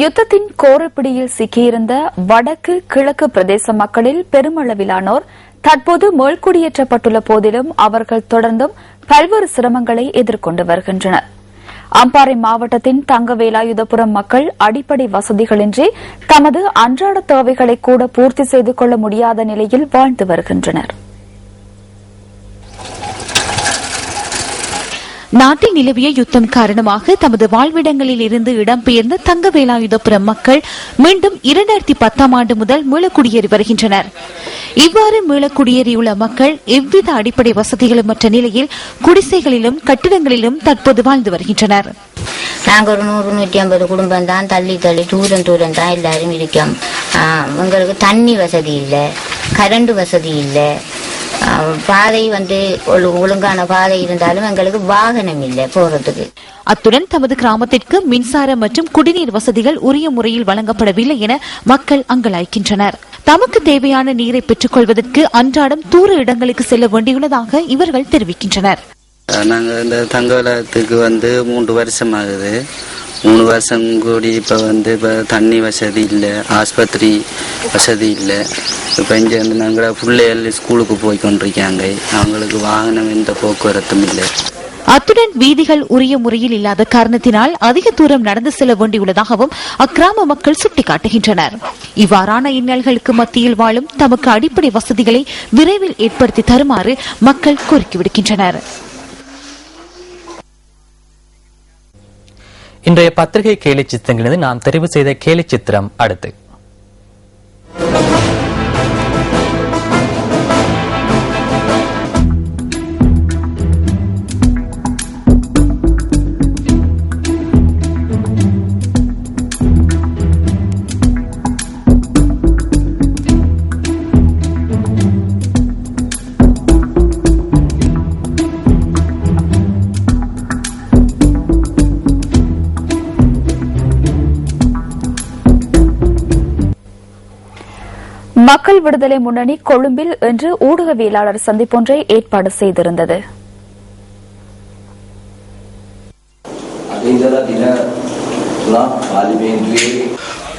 யுத்தத்தின் கோரப்பிடியில் சிக்கியிருந்த வடக்கு கிழக்கு பிரதேச மக்களில் பெருமளவிலானோர் தற்போது மீள்குடியேற்றப்பட்டுள்ள போதிலும் அவர்கள் தொடர்ந்தும் பல்வேறு சிரமங்களை எதிர்கொண்டு வருகின்றனர். அம்பாறை மாவட்டத்தின் தங்கவேலாயுதபுரம் மக்கள் அடிப்படை வசதிகளின்றி தமது அன்றாட தேவைகளை கூட பூர்த்தி செய்து கொள்ள முடியாத நிலையில் வாழ்ந்து வருகின்றனர். நாட்டில் நிலவிய யுத்தம் காரணமாக தமது வாழ்விடங்களில் இருந்து இடம்பெயர்ந்த தங்கவேலாயுதபுரம் மக்கள் மீண்டும் 2010ஆம் ஆண்டு முதல் மீளக்குடியேறி வருகின்றனர். இவ்வாறு மீளக்குடியேறியுள்ள மக்கள் எவ்வித அடிப்படை வசதிகளும் மற்ற நிலையில் குடிசைகளிலும் கட்டிடங்களிலும் தற்போது வாழ்ந்து வருகின்றனர். நாங்கள் ஒரு 100-150 குடும்பம் தான், தள்ளி தூரம் தான் எல்லாரும் இருக்கோம். எங்களுக்கு தண்ணி வசதி இல்லை, கரண்ட் வசதி இல்லை, பாதை ஒழுங்கான பாதை இருந்தாலும் எங்களுக்கு வாகனம் இல்லை போறதுக்கு. அத்துடன் தமது கிராமத்திற்கு மின்சாரம் மற்றும் குடிநீர் வசதிகள் உரிய முறையில் வழங்கப்படவில்லை என மக்கள் அங்கலாய்க்கின்றனர். தமக்கு தேவையான நீரை பெற்றுக் கொள்வதற்கு அன்றாடம் தூர இடங்களுக்கு செல்ல வேண்டியுள்ளதாக இவர்கள் தெரிவிக்கின்றனர். நாங்கள் இந்த தங்கவலத்துக்கு 3 வருஷம் ஆகுது. 3 வருஷம் கூடி இப்போ தண்ணி வசதி இல்லை, ஆஸ்பத்திரி வசதி இல்லை. இப்போ இங்கே நாங்கள் பிள்ளைகள் ஸ்கூலுக்கு போய் கொண்டிருக்காங்க. அவங்களுக்கு வாகனம் எந்த போக்குவரத்தும் இல்லை. அத்துடன் வீதிகள் உரிய முறையில் இல்லாத காரணத்தினால் அதிக தூரம் நடந்து செல்ல வேண்டியுள்ளதாகவும் அக்கிராம மக்கள் சுட்டிக்காட்டுகின்றனர். இவ்வாறான இன்னல்களுக்கு மத்தியில் வாழும் தமக்கு அடிப்படை வசதிகளை விரைவில் ஏற்படுத்தி தருமாறு மக்கள் கோரிக்கை விடுக்கின்றனர். இன்றைய பத்திரிகை கேலி சித்திரங்களிலிருந்து நாம் தெரிவு செய்த கேலி சித்திரம் அடுத்து. மக்கள் விடுதலை முன்னணி கொழும்பில் இன்று ஊடகவியலாளர் சந்திப்பொன்றை ஏற்பாடு செய்திருந்தது.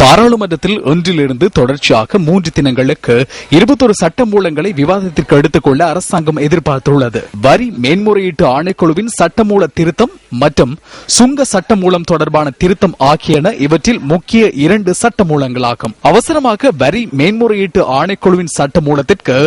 பாராளுமன்றத்தில் ஒன்றிலிருந்து தொடர்ச்சியாக 3 தினங்களுக்கு 21 சட்டமூலங்களை விவாதத்திற்கு எடுத்துக் கொள்ள அரசாங்கம் எதிர்பார்த்துள்ளது. வரி மேன்முறையீட்டு ஆணைக்குழுவின் சட்டமூல திருத்தம் மற்றும் சுங்க சட்டமூலம் தொடர்பான திருத்தம் ஆகியன இவற்றில் முக்கிய 2 சட்டமூலங்களாகும். அவசரமாக வரி மேன்முறையீட்டு ஆணைக்குழுவின் சட்டமூலத்திற்கு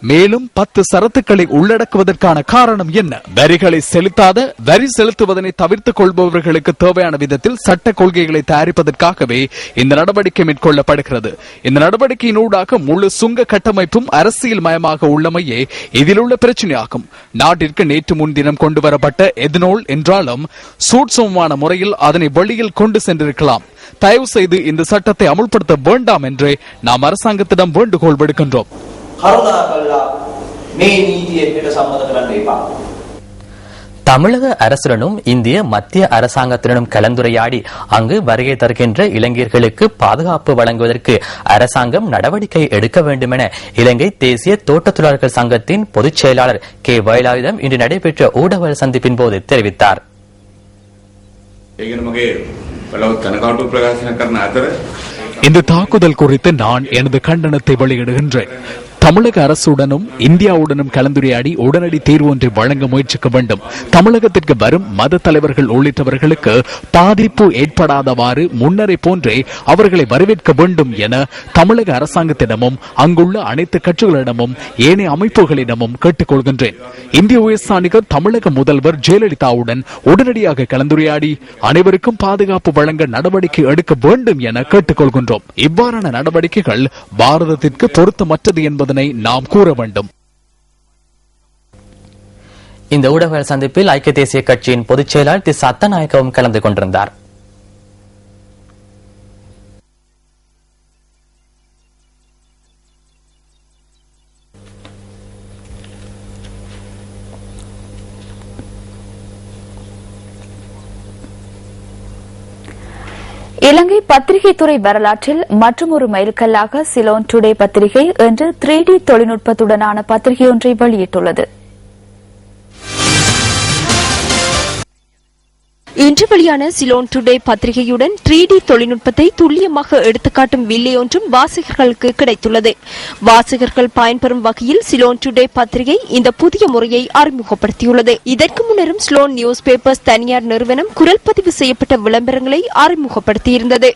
மேலும் 10 சரத்துக்களை உள்ளடக்குவதற்கான காரணம் என்ன? வரிகளை செலுத்தாத, வரி செலுத்துவதனை தவிர்த்துக் கொள்பவர்களுக்கு தேவையான விதத்தில் சட்ட கொள்கைகளை தயாரிப்பதற்காகவே இந்த நடவடிக்கை மேற்கொள்ளப்படுகிறது. இந்த நடவடிக்கையினூடாக முழு சுங்க கட்டமைப்பும் அரசியல் மயமாக உள்ளமையே இதில் உள்ள பிரச்சனையாகும். நாட்டிற்கு நேற்று முன்தினம் கொண்டு வரப்பட்ட எதனோல் என்றாலும் சூட்சமமான முறையில் அதனை வெளியில் கொண்டு சென்றிருக்கலாம். தயவு செய்து இந்த சட்டத்தை அமுல்படுத்த வேண்டாம் என்றே நாம் அரசாங்கத்திடம் வேண்டுகோள் விடுக்கின்றோம். தமிழக அரசுடனும் இந்திய மத்திய அரசாங்கத்தினரும் கலந்துரையாடி அங்கு வருகை தருகின்ற இளைஞர்களுக்கு பாதுகாப்பு வழங்குவதற்கு அரசாங்கம் நடவடிக்கை எடுக்க வேண்டும் என இலங்கை தேசிய தோட்ட தொழிலாளர்கள் சங்கத்தின் பொதுச் செயலாளர் கே வேலாயுதம் இன்று நடைபெற்ற ஊடக சந்திப்பின் போது தெரிவித்தார். இந்த தாக்குதல் குறித்து நான் எனது கண்டனத்தை வெளியிடுகின்றேன். தமிழக அரசுடனும் இந்தியாவுடனும் கலந்துரையாடி உடனடி தீர்வு ஒன்றை வழங்க முயற்சிக்க வேண்டும். தமிழகத்திற்கு வரும் மத தலைவர்கள் உள்ளிட்டவர்களுக்கு பாதிப்பு ஏற்படாதவாறு முன்னரை போன்றே அவர்களை வரவேற்க வேண்டும் என தமிழக அரசாங்கத்திடமும் அங்குள்ள அனைத்து கட்சிகளிடமும் ஏனைய அமைப்புகளிடமும் கேட்டுக்கொள்கின்றேன். இந்திய உயர்ஸ்தானிகர் தமிழக முதல்வர் ஜெயலலிதாவுடன் உடனடியாக கலந்துரையாடி அனைவருக்கும் பாதுகாப்பு வழங்க நடவடிக்கை எடுக்க வேண்டும் என கேட்டுக்கொள்கின்றோம். இவ்வாறான நடவடிக்கைகள் பாரதத்திற்கு பொருத்தமற்றது என்பதனை நாம் கூற வேண்டும். இந்த ஊடக சந்திப்பில் ஐக்கிய தேசிய கட்சியின் பொதுச் செயலாளர் திரு சத்தநாயக்கவும் கலந்து கொண்டிருந்தார். இலங்கை பத்திரிகை துறை வரலாற்றில் மற்றொரு மைல்கல்லாக சிலோன் டுடே பத்திரிகை இன்று 3D தொழில்நுட்பத்துடனான பத்திரிகை ஒன்றை வெளியிட்டுள்ளது. இன்று வெளியான சிலோன் டுடே பத்திரிகையுடன் 3D தொழில்நுட்பத்தை துல்லியமாக எடுத்துக்காட்டும் வில்லை ஒன்றும் வாசகர்களுக்கு கிடைத்துள்ளது. வாசகர்கள் பயன்பெறும் வகையில் சிலோன் டுடே பத்திரிகை இந்த புதிய முறையை அறிமுகப்படுத்தியுள்ளது. இதற்கு முன்னரும் சிலோன் நியூஸ் பேப்பர்ஸ் தனியார் நிறுவனம் குரல் பதிவு செய்யப்பட்ட விளம்பரங்களை அறிமுகப்படுத்தியிருந்தது.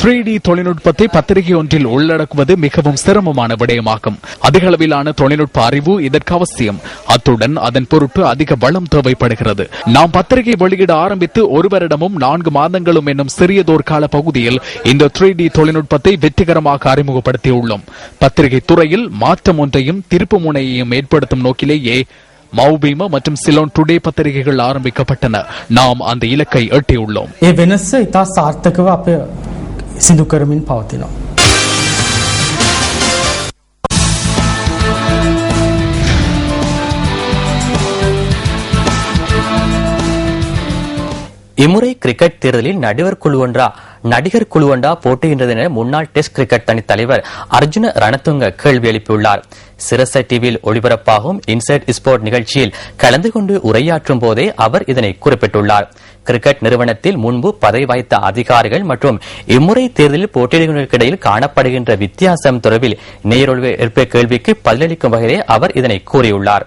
3D தொழில்நுட்பத்தை பத்திரிகை ஒன்றில் உள்ளடக்குவது மிகவும் சிரமமான விடயமாகும். அதிக அளவிலான தொழில்நுட்ப அறிவு இதற்கு அவசியம். அத்துடன் அதன் பொருட்டு அதிக வளம் தேவைப்படுகிறது. நாம் பத்திரிகை வெளியிட ஆரம்பித்து 1 வருடமும் 4 மாதங்களும் என்னும் சிறியதோர் கால பகுதியில் இந்த 3D தொழில்நுட்பத்தை வெற்றிகரமாக அறிமுகப்படுத்தியுள்ளோம். பத்திரிகை துறையில் மாற்றம் ஒன்றையும் திருப்பு முனையையும் ஏற்படுத்தும் நோக்கிலேயே மௌபீம மற்றும் சிலோன் டுடே பத்திரிகைகள் ஆரம்பிக்கப்பட்டன. நாம் அந்த இலக்கை எட்டியுள்ளோம். සිදු කරමින් පවතිනවා. இம்முறை கிரிக்கெட் தேர்தலில் நடிகர் குழு ஒன்றா போட்டியின்றது என முன்னாள் டெஸ்ட் கிரிக்கெட் தனி தலைவர் அர்ஜுன ரணதுங்க கேள்வி எழுப்பியுள்ளார். சிரச டிவியில் ஒளிபரப்பாகும் இன்சைட் ஸ்போர்ட் நிகழ்ச்சியில் கலந்து கொண்டு உரையாற்றும் போதே அவர் இதனை குறிப்பிட்டுள்ளார். கிரிக்கெட் நிறுவனத்தில் முன்பு பதவி வகித்த அதிகாரிகள் மற்றும் இம்முறை தேர்தலில் போட்டியிடுவதற்கிடையில் காணப்படுகின்ற வித்தியாசம் தொடர்பில் நேயர் எழுப்பிய கேள்விக்கு பதிலளிக்கும் வகையிலே அவர் இதனை கூறியுள்ளார்.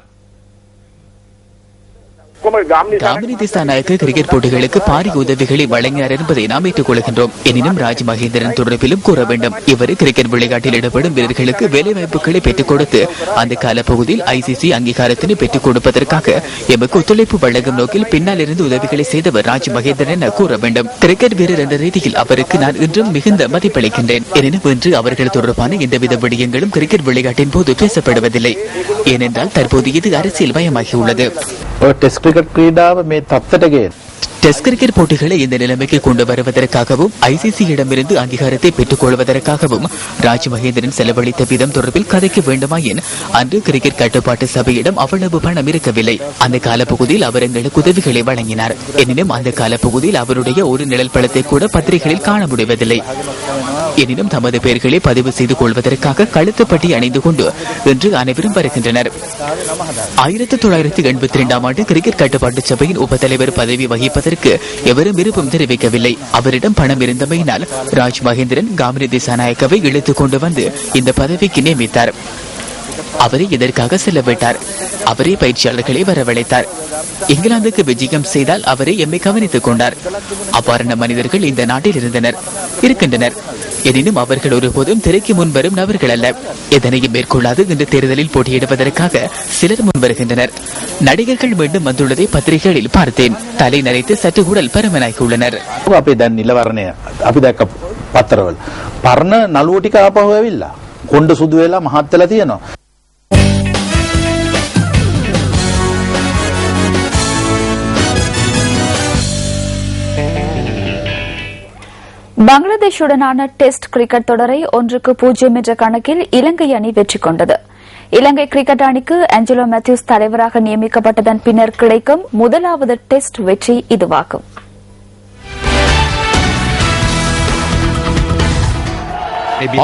காமினி திசாநாயக்க கிரிக்கெட் போட்டிகளுக்கு பாரிய உதவிகளை வழங்கினார் என்பதை நாம் ஏற்றுக் கொள்கின்றோம். எனினும் ராஜ் மகேந்திரன் தொடர்பிலும் கூற வேண்டும். இவர் கிரிக்கெட் விளையாட்டில் ஈடுபடும் வீரர்களுக்கு வேலை வாய்ப்புகளை பெற்றுக் கொடுத்து அந்த காலப்பகுதியில் ICC அங்கீகாரத்தினை பெற்றுக் கொடுப்பதற்காக எமக்கு ஒத்துழைப்பு வழங்கும் நோக்கில் பின்னால் இருந்து உதவிகளை செய்தவர் ராஜ் மகேந்திரன் என கூற வேண்டும். கிரிக்கெட் வீரர் என்ற ரீதியில் அவருக்கு நான் இன்றும் மிகுந்த மதிப்பளிக்கின்றேன். எனினும் இன்று அவர்கள் தொடர்பான எந்தவித விடயங்களும் கிரிக்கெட் விளையாட்டின் போது பேசப்படுவதில்லை. ஏனென்றால் தற்போது இது அரசியல் மயமாகியுள்ளது. டெஸ்ட் கிரிக்கெட் போட்டிகளை இந்த நிலைமைக்கு கொண்டு வருவதற்காகவும் ICC-இடமிருந்து அங்கீகாரத்தை பெற்றுக் கொள்வதற்காகவும் ராஜ் மகேந்திரன் செலவழித்த விதம் தொடர்பில் கதைக்க வேண்டுமாயின் அன்று கிரிக்கெட் கட்டுப்பாட்டு சபையிடம் அவ்வளவு பணம் இருக்கவில்லை. அந்த காலப்பகுதியில் அவர் எங்களுக்கு உதவிகளை வழங்கினார். எனினும் அந்த காலப்பகுதியில் அவருடைய ஒரு நிழல் படத்தை கூட பத்திரிகைகளில் காண முடிவதில்லை. எனினும் தமது பெயர்களை பதிவு செய்து கொள்வதற்காக கழுத்துப்பட்டி அணிந்து கொண்டு இன்று அனைவரும் வருகின்றனர். 1982ஆம் ஆண்டு கிரிக்கெட் கட்டுப்பாட்டு சபையின் உபத்தலைவர் பதவி வகிப்பதற்கு எவரும் விருப்பம் தெரிவிக்கவில்லை. அவரிடம் பணம் இருந்தமையினால் ராஜ் மகேந்திரன் காமினி திசாநாயக்கவை இழுத்துக் கொண்டு வந்து இந்த பதவிக்கு நியமித்தார். அவரை இதற்காக செல்லவிட்டார். அவரே பயிற்சியாளர்களை வரவழைத்தார். இங்கிலாந்துக்கு விஜயம் செய்தால் அவரை எம்மை கவனித்துக் கொண்டார். அவ்வாறான மனிதர்கள் இந்த நாட்டில் இருக்கின்றனர். எனினும் அவர்கள் ஒருபோதும் திரைக்கு முன்வரும் நபர்கள் அல்ல. எதனையும் மேற்கொள்ளாது இந்த தேர்தலில் போட்டியிடுவதற்காக சிலர் முன்வருகின்றனர். நடிகர்கள் மீண்டும் வந்துள்ளதை பத்திரிகைகளில் பார்த்தேன். தலை நரைத்து சற்று உடல் பருமனாகியுள்ளனர். පරණ නළුව ටික ආපහු ඇවිල්ලා කොණ්ඩ සුදු වෙලා මහත් වෙලා තියෙනවා. பங்களாதேஷுடனான டெஸ்ட் கிரிக்கெட் தொடரை 1-0 என்ற கணக்கில் இலங்கை அணி வெற்றி கொண்டது. இலங்கை கிரிக்கெட் அணிக்கு ஆஞ்சலோ மேத்யூஸ் தலைவராக நியமிக்கப்பட்டதன் பின்னர் கிடைக்கும் முதலாவது டெஸ்ட் வெற்றி இதுவாகும்.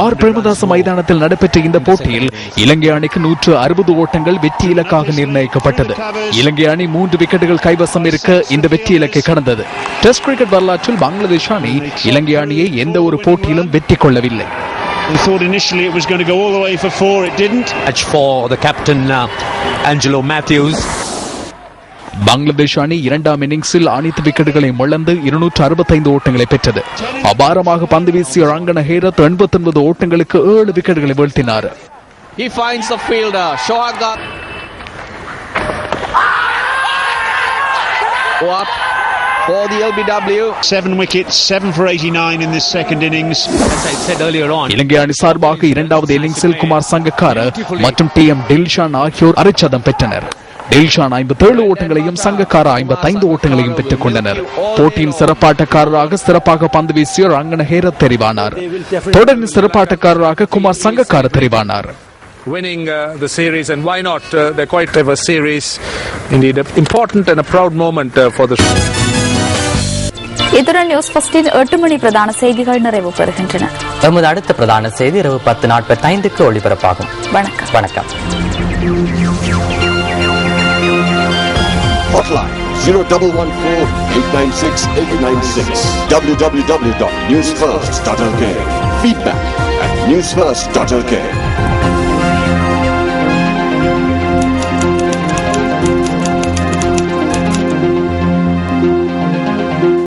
ஆர் பிரேமதாச மைதானத்தில் நடைபெற்ற இந்த போட்டியில் இலங்கை அணிக்கு 160 ஓட்டங்கள் வெற்றி இலக்காக நிர்ணயிக்கப்பட்டது. இலங்கை அணி 3 விக்கெட்டுகள் கைவசம் இருக்க இந்த வெற்றி இலக்கை கடந்தது. டெஸ்ட் கிரிக்கெட் வரலாற்றில் பங்களாதேஷ் அணி இலங்கை அணியை எந்த ஒரு போட்டியிலும் வெற்றி கொள்ளவில்லை. We thought initially it was going to go all the way for 4. It didn't. Match for the captain Angelo Matthews. Bangladesh அணி 2ஆம் இன்னிங்ஸில் அனைத்து விக்கெட்டுகளையும் இழந்து 265 ஓட்டங்களை பெற்றது. அபாரமாக பந்து வீசிய ரங்கன ஹேரத் 89 ஓட்டங்களுக்கு 7 விக்கெட்டுகளை வீழ்த்தினார். He finds the fielder Shoaga. Up for the LBW. 7 wickets, 7 for 89 in this second innings. As I said earlier on. இலங்கை அணி சார்பாக 2வது இன்னிங்ஸில் குமார் சங்கக்கார மற்றும் TM டில்ஷான் ஆகியோர் அரைச்சதம் பெற்றனர். டில்ஷான் 57 ஓட்டங்களையும் சங்கக்கார 55 ஓட்டங்களையும் பெற்றுக் கொண்டனர். போட்டியின் சிறப்பாட்டக்காரராக சிறப்பாக பந்து வீசிய ரங்கன ஹேரத் தெரிவானார். தொடரின் சிறப்பாட்டக்காரராக குமார் சங்கக்கார தெரிவானார். Winning the series, and why not? They're quite a series, indeed, an important and a proud moment for the. இத்துடன் நியூஸ் ஃபர்ஸ்டின் 8 மணி பிரதான செய்திகள் நிறைவு பெறுகின்றன. எமது அடுத்த பிரதான செய்தி இரவு 10:45 ஒளிபரப்பாகும். வணக்கம். வணக்கம். Hotline 0114-896-896 www.newsfirst.lk. Feedback at newsfirst.lk.